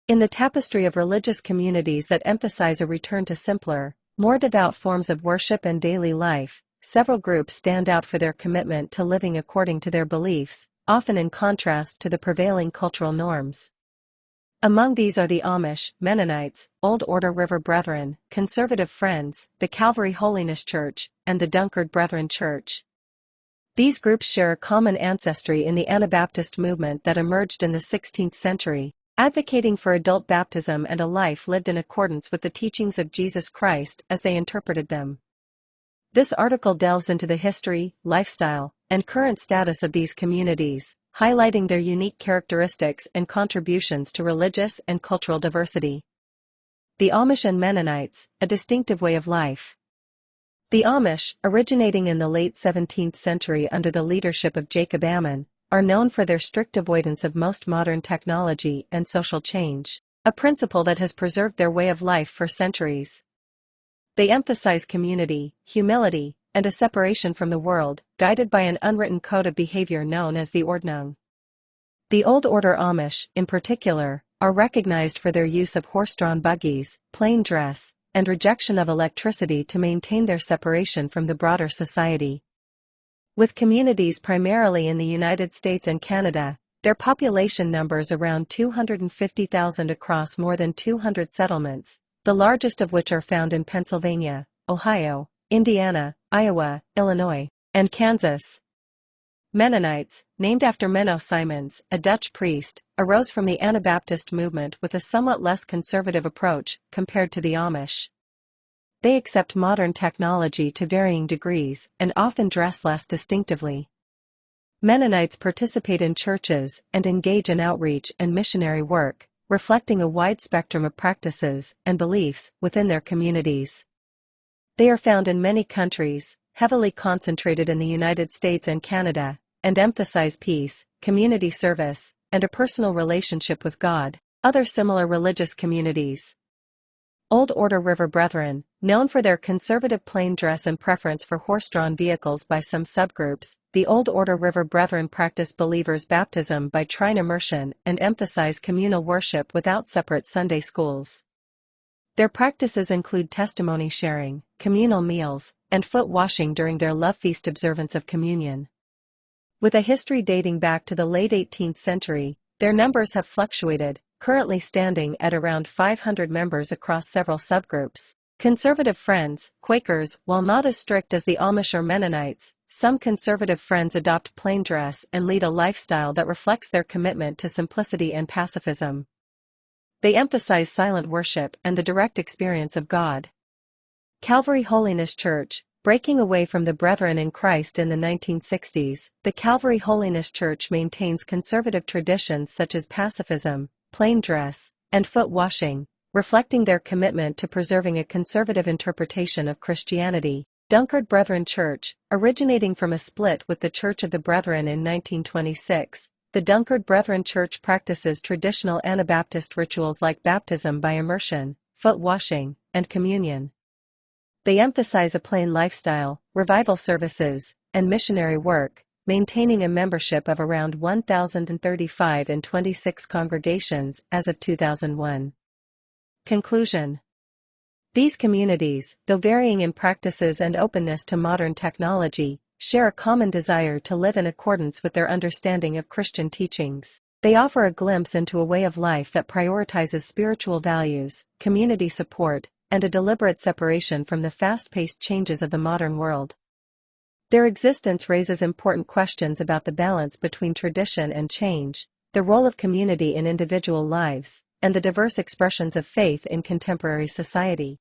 In the tapestry of religious communities that emphasize a return to simpler, more devout forms of worship and daily life, several groups stand out for their commitment to living according to their beliefs, often in contrast to the prevailing cultural norms. Among these are the Amish, Mennonites, Old Order River Brethren, Conservative Friends, the Calvary Holiness Church, and the Dunkard Brethren Church. These groups share a common ancestry in the Anabaptist movement that emerged in the 16th century, advocating for adult baptism and a life lived in accordance with the teachings of Jesus Christ as they interpreted them. This article delves into the history, lifestyle, and current status of these communities, highlighting their unique characteristics and contributions to religious and cultural diversity. The Amish and Mennonites, a distinctive way of life. The Amish, originating in the late 17th century under the leadership of Jacob Ammon, are known for their strict avoidance of most modern technology and social change, a principle that has preserved their way of life for centuries. They emphasize community, humility, and a separation from the world, guided by an unwritten code of behavior known as the Ordnung. The Old Order Amish, in particular, are recognized for their use of horse-drawn buggies, plain dress, and rejection of electricity to maintain their separation from the broader society. With communities primarily in the United States and Canada, their population numbers around 250,000 across more than 200 settlements, the largest of which are found in Pennsylvania, Ohio, Indiana, Iowa, Illinois, and Kansas. Mennonites, named after Menno Simons, a Dutch priest, arose from the Anabaptist movement with a somewhat less conservative approach compared to the Amish. They accept modern technology to varying degrees and often dress less distinctively. Mennonites participate in churches and engage in outreach and missionary work, reflecting a wide spectrum of practices and beliefs within their communities. They are found in many countries, heavily concentrated in the United States and Canada, and emphasize peace, community service, and a personal relationship with God. Other similar religious communities. Old Order River Brethren, known for their conservative plain dress and preference for horse-drawn vehicles by some subgroups, the Old Order River Brethren practice believers' baptism by trine immersion and emphasize communal worship without separate Sunday schools. Their practices include testimony sharing, communal meals, and foot washing during their love feast observance of communion. With a history dating back to the late 18th century, their numbers have fluctuated, currently standing at around 500 members across several subgroups. Conservative Friends, Quakers. While not as strict as the Amish or Mennonites, some Conservative Friends adopt plain dress and lead a lifestyle that reflects their commitment to simplicity and pacifism. They emphasize silent worship and the direct experience of God. Calvary Holiness Church. Breaking away from the Brethren in Christ in the 1960s, the Calvary Holiness Church maintains conservative traditions such as pacifism, plain dress, and foot washing, reflecting their commitment to preserving a conservative interpretation of Christianity. Dunkard Brethren Church, originating from a split with the Church of the Brethren in 1926, the Dunkard Brethren Church practices traditional Anabaptist rituals like baptism by immersion, foot washing, and communion. They emphasize a plain lifestyle, revival services, and missionary work, maintaining a membership of around 1,035 in 26 congregations as of 2001. Conclusion. These communities, though varying in practices and openness to modern technology, share a common desire to live in accordance with their understanding of Christian teachings. They offer a glimpse into a way of life that prioritizes spiritual values, community support, and a deliberate separation from the fast-paced changes of the modern world. Their existence raises important questions about the balance between tradition and change, the role of community in individual lives, and the diverse expressions of faith in contemporary society.